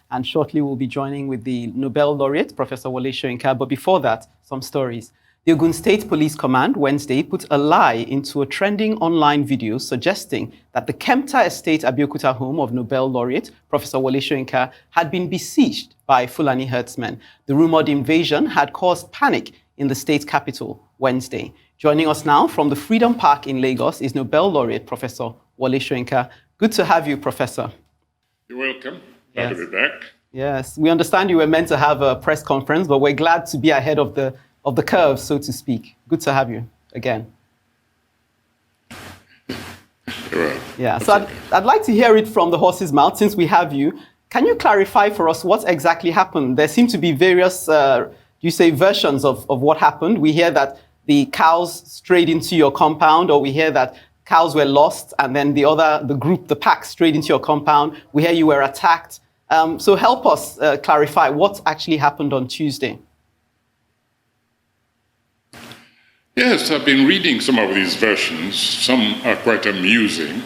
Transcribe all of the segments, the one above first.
And shortly, we'll be joining with the Nobel laureate, Professor Wole Soyinka. But before that, some stories. The Ogun State Police Command Wednesday put a lie into a trending online video suggesting that the Kempta Estate Abeokuta home of Nobel laureate Professor Wole Soyinka had been besieged by Fulani herdsmen. The rumored invasion had caused panic in the state capital Wednesday. Joining us now from the Freedom Park in Lagos is Nobel laureate Professor Wole Soyinka. Good to have you, Professor. You're welcome. Glad to be back. Yes, we understand you were meant to have a press conference, but we're glad to be ahead of the curve, so to speak. Good to have you again. Well, yeah, so I'd like to hear it from the horse's mouth since we have you. Can you clarify for us what exactly happened? There seem to be various, versions of what happened. We hear that the cows strayed into your compound, or we hear that cows were lost, and then the pack strayed into your compound. We hear you were attacked. So help us clarify what actually happened on Tuesday. Yes, I've been reading some of these versions. Some are quite amusing.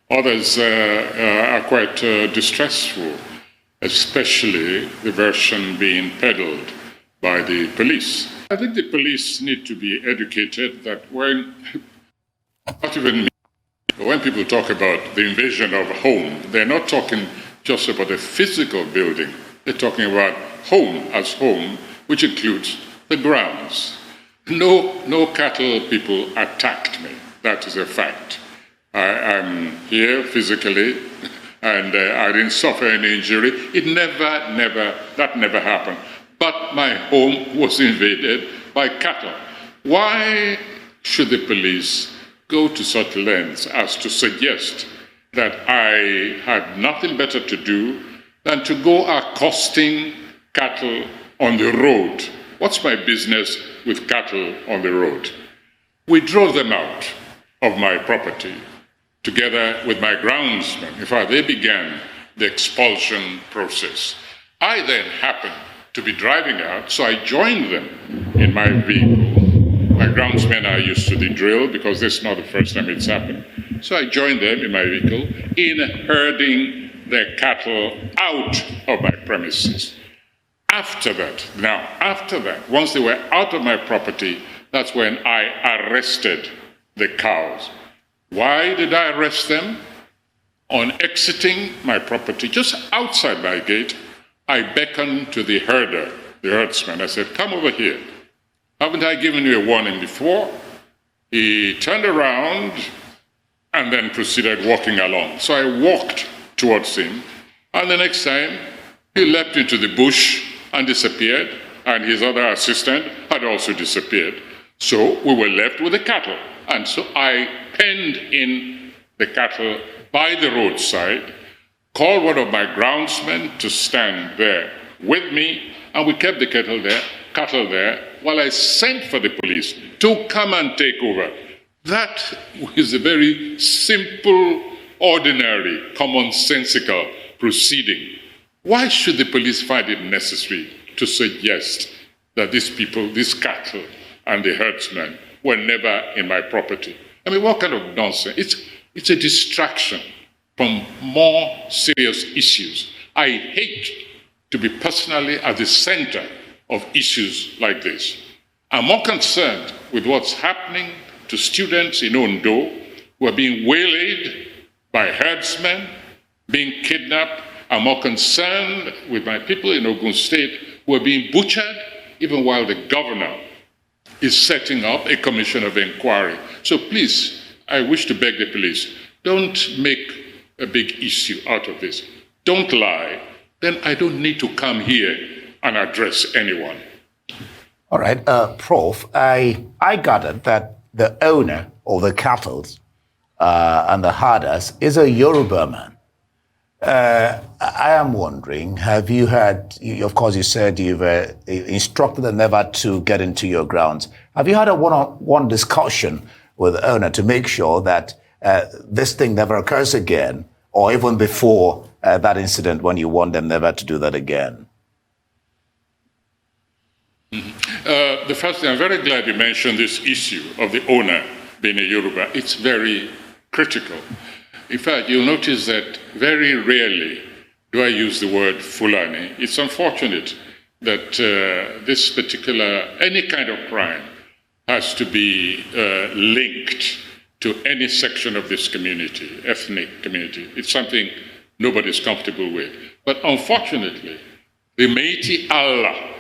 Others are quite distressful, especially the version being peddled by the police. I think the police need to be educated that when people talk about the invasion of home, they're not talking just about a physical building. They're talking about home as home, which includes the grounds. No cattle people attacked me. That is a fact. I'm here physically, and I didn't suffer any injury. That never happened. But my home was invaded by cattle. Why should the police go to such lengths as to suggest that I had nothing better to do than to go accosting cattle on the road? What's my business with cattle on the road? We drove them out of my property together with my groundsmen. In fact, they began the expulsion process. I then happened to be driving out, so I joined them in my vehicle. My groundsmen are used to the drill because this is not the first time it's happened. So I joined them in my vehicle in herding their cattle out of my premises. After that, once they were out of my property, that's when I arrested the cows. Why did I arrest them? On exiting my property, just outside my gate, I beckoned to the herder, the herdsman. I said, "Come over here. Haven't I given you a warning before?" He turned around and then proceeded walking along. So I walked towards him, and the next time he leapt into the bush and disappeared, and his other assistant had also disappeared. So we were left with the cattle. And so I penned in the cattle by the roadside, called one of my groundsmen to stand there with me, and we kept the cattle there while I sent for the police to come and take over. That is a very simple, ordinary, commonsensical proceeding. Why should the police find it necessary to suggest that these people, these cattle and the herdsmen, were never in my property? I mean, what kind of nonsense? It's a distraction from more serious issues. I hate to be personally at the center of issues like this. I'm more concerned with what's happening to students in Ondo who are being waylaid by herdsmen, being kidnapped. I'm more concerned with my people in Ogun State who are being butchered, even while the governor is setting up a commission of inquiry. So please, I wish to beg the police, don't make a big issue out of this. Don't lie. Then I don't need to come here and address anyone. All right, Prof, I gathered that the owner of the cattle and the herders is a Yoruba man. I am wondering, have you had, of course you said you've instructed them never to get into your grounds. Have you had a one-on-one discussion with the owner to make sure that this thing never occurs again, or even before that incident when you want them never to do that again? The first thing, I'm very glad you mentioned this issue of the owner being a Yoruba. It's very critical. In fact, you'll notice that very rarely do I use the word Fulani? It's unfortunate that this particular, any kind of crime has to be linked to any section of this community, ethnic community. It's something nobody's comfortable with. But unfortunately, the Métis Allah,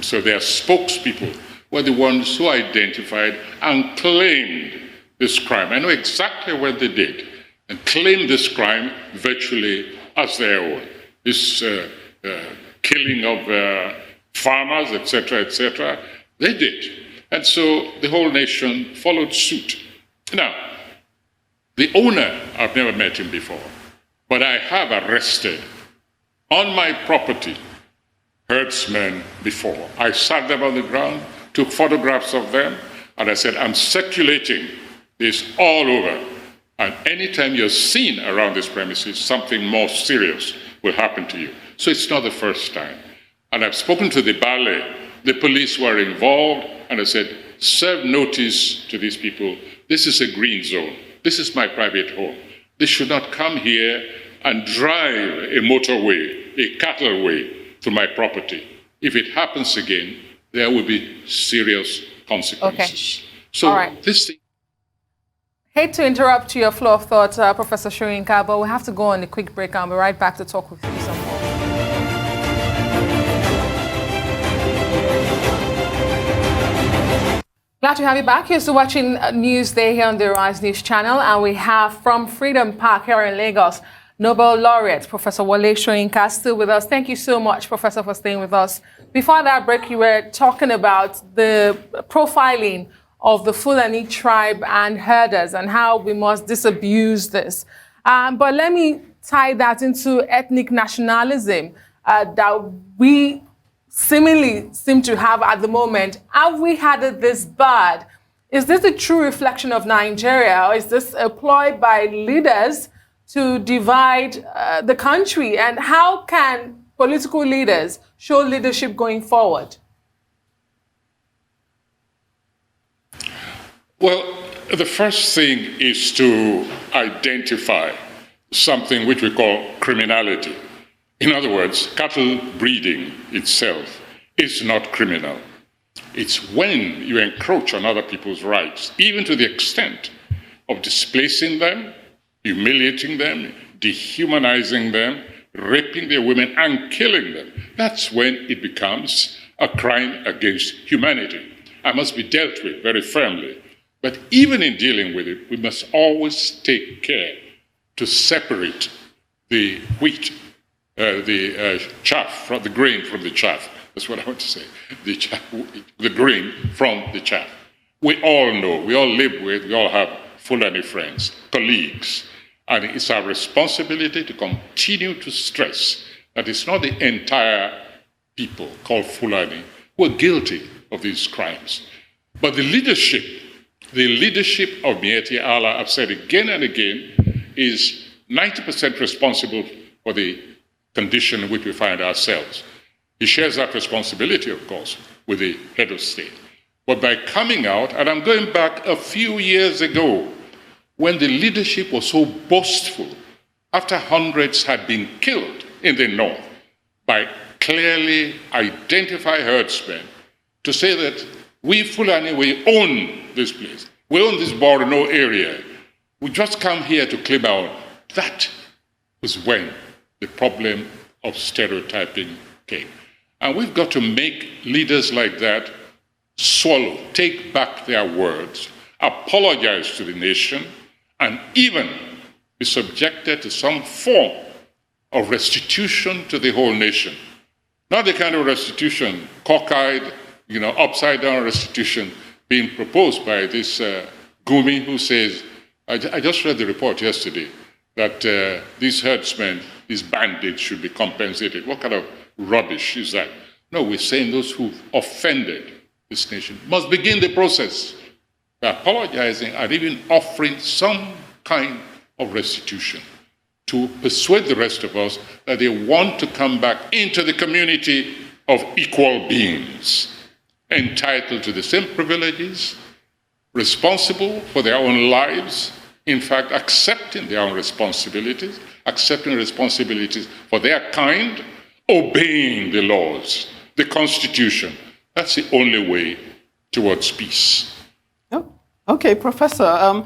so their spokespeople, were the ones who identified and claimed this crime. I know exactly what they did, and claimed this crime virtually as their own. This killing of farmers, etc., they did. And so the whole nation followed suit. Now, the owner, I've never met him before, but I have arrested on my property herdsmen before. I sat them on the ground, took photographs of them, and I said, I'm circulating this all over. And anytime you're seen around this premises, something more serious will happen to you. So it's not the first time. And I've spoken to the ballet. The police were involved, and I said, serve notice to these people. This is a green zone. This is my private home. They should not come here and drive a motorway, a cattleway through my property. If it happens again, there will be serious consequences. Okay. So all right. this thing. Hate to interrupt your flow of thought, Professor Soyinka, but we have to go on a quick break and be right back to talk with you some more. Glad to have you back. You're still watching Newsday here on the Rise News channel, and we have from Freedom Park here in Lagos, Nobel laureate Professor Wole Soyinka still with us. Thank you so much, Professor, for staying with us. Before that break, you were talking about the profiling of the Fulani tribe and herders and how we must disabuse this. But let me tie that into ethnic nationalism that we seemingly seem to have at the moment. Have we had it this bad? Is this a true reflection of Nigeria, or is this a ploy by leaders to divide the country? And how can political leaders show leadership going forward? Well, the first thing is to identify something which we call criminality. In other words, cattle breeding itself is not criminal. It's when you encroach on other people's rights, even to the extent of displacing them, humiliating them, dehumanizing them, raping their women, and killing them. That's when it becomes a crime against humanity and must be dealt with very firmly. But even in dealing with it, we must always take care to separate the wheat, the chaff, from the grain from the chaff. That's what I want to say. The grain from the chaff. We all know, we all live with, we all have Fulani friends, colleagues, and it's our responsibility to continue to stress that it's not the entire people called Fulani who are guilty of these crimes, but the leadership of Métis Allah, I've said again and again, is 90% responsible for the condition in which we find ourselves. He shares that responsibility, of course, with the head of state. But by coming out, and I'm going back a few years ago, when the leadership was so boastful, after hundreds had been killed in the north, by clearly identify herdsmen, to say that we Fulani, we own this place. We own this Borno area. We just come here to claim our own. That was when the problem of stereotyping came. And we've got to make leaders like that swallow, take back their words, apologize to the nation, and even be subjected to some form of restitution to the whole nation. Not the kind of restitution, cockeyed, upside-down restitution being proposed by this Gumi who says, I just read the report yesterday, that these herdsmen, these bandits should be compensated. What kind of rubbish is that? No, we're saying those who've offended this nation must begin the process by apologizing and even offering some kind of restitution to persuade the rest of us that they want to come back into the community of equal beings, entitled to the same privileges, responsible for their own lives, in fact, accepting their own responsibilities, accepting responsibilities for their kind, obeying the laws, the Constitution. That's the only way towards peace. Oh, okay, Professor.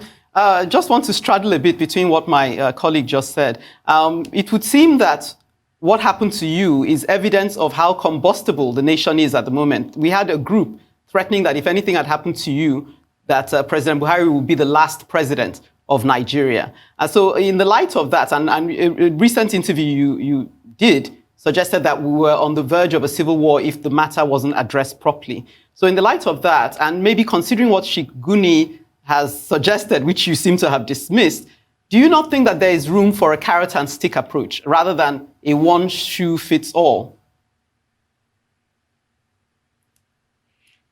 Just want to straddle a bit between what my colleague just said. It would seem that what happened to you is evidence of how combustible the nation is at the moment. We had a group threatening that if anything had happened to you, that President Buhari would be the last president of Nigeria. So in the light of that, and a recent interview you did suggested that we were on the verge of a civil war if the matter wasn't addressed properly. So in the light of that, and maybe considering what Sheikh Guni has suggested, which you seem to have dismissed, do you not think that there is room for a carrot and stick approach rather than a one shoe fits all?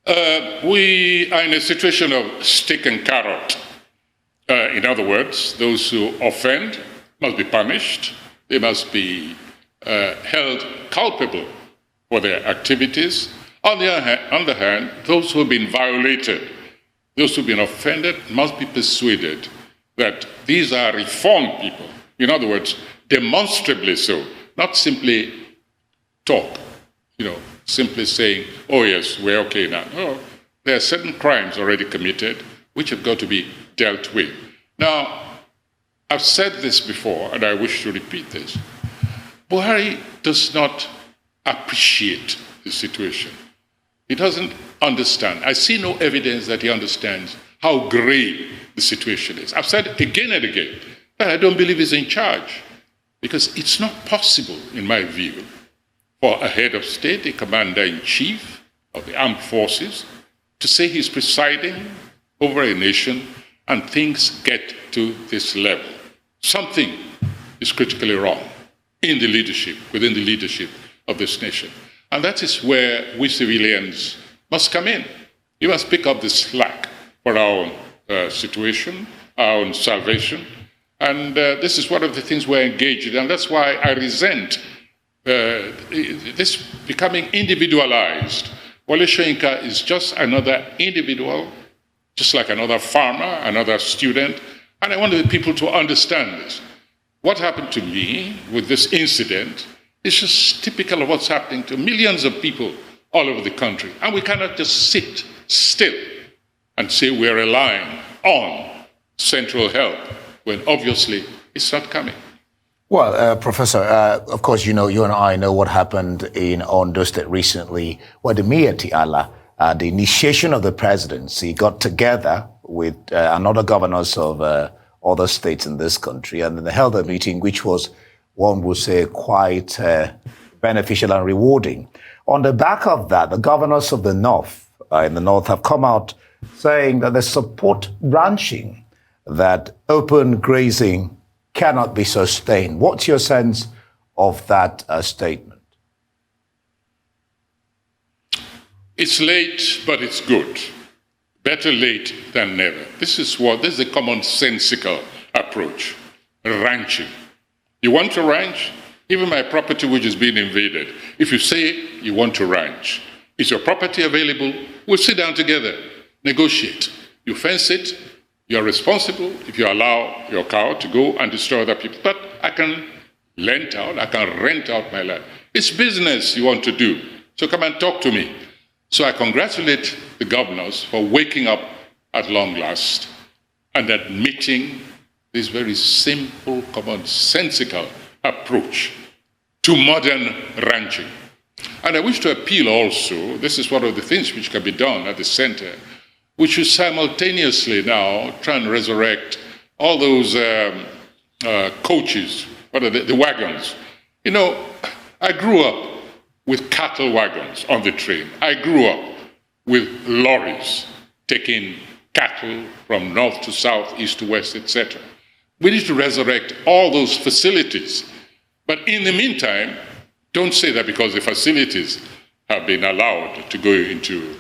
We are in a situation of stick and carrot. In other words, those who offend must be punished. They must be held culpable for their activities. On the other hand, those who have been violated, those who have been offended, must be persuaded that these are reformed people. In other words, demonstrably so, not simply talk, simply saying, oh yes, we're okay now. No, there are certain crimes already committed which have got to be dealt with. Now, I've said this before, and I wish to repeat this. Buhari does not appreciate the situation. He doesn't understand. I see no evidence that he understands how grave the situation is. I've said again and again that I don't believe he's in charge, because it's not possible, in my view, for a head of state, a commander-in-chief of the armed forces, to say he's presiding over a nation and things get to this level. Something is critically wrong in the leadership, within the leadership of this nation. And that is where we civilians must come in. We must pick up the slack for our own situation, our own salvation. And this is one of the things we're engaged in. And that's why I resent this becoming individualized. Wole Soyinka is just another individual, just like another farmer, another student. And I want the people to understand this. What happened to me with this incident is just typical of what's happening to millions of people all over the country. And we cannot just sit still and say we're relying on central help when obviously it's not coming. Well, Professor, of course, you and I know what happened in Ondo State recently, where the Mayor Tiala, the initiation of the presidency, got together with another governors of other states in this country, and they held a meeting which was, one would say, quite beneficial and rewarding. On the back of that, the governors of the North, in the North, have come out saying that they support ranching, that open grazing cannot be sustained. What's your sense of that statement? It's late, but it's good. Better late than never. This is a commonsensical approach. Ranching. You want to ranch? Even my property which is being invaded. If you say you want to ranch, is your property available? We'll sit down together, negotiate. You fence it, you're responsible if you allow your cow to go and destroy other people. But I can rent out my land. It's business you want to do, so come and talk to me. So I congratulate the governors for waking up at long last and admitting this very simple, commonsensical approach to modern ranching. And I wish to appeal also, this is one of the things which can be done at the center, we should simultaneously now try and resurrect all those coaches, what are the wagons. I grew up with cattle wagons on the train. I grew up with lorries taking cattle from north to south, east to west, etc. We need to resurrect all those facilities. But in the meantime, don't say that because the facilities have been allowed to go into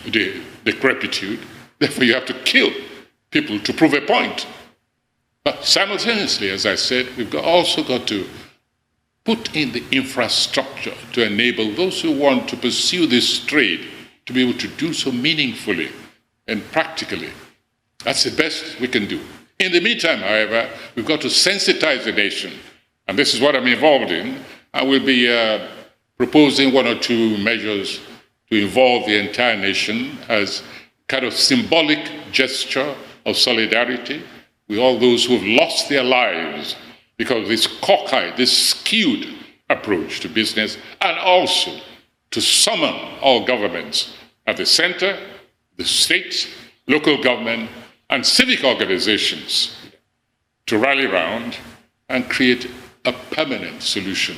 the decrepitude, therefore you have to kill people to prove a point. But simultaneously, as I said, we've also got to put in the infrastructure to enable those who want to pursue this trade to be able to do so meaningfully and practically. That's the best we can do. In the meantime, however, we've got to sensitize the nation. And this is what I'm involved in. I will be proposing one or two measures to involve the entire nation as kind of symbolic gesture of solidarity with all those who have lost their lives because of this cockeyed, this skewed approach to business, and also to summon all governments at the center, the state, local government, and civic organizations to rally around and create a permanent solution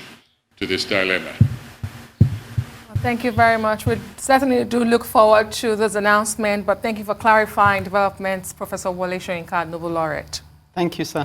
to this dilemma. Thank you very much. We certainly do look forward to this announcement, but thank you for clarifying developments, Professor Wole Soyinka, Nobel Laureate. Thank you, sir.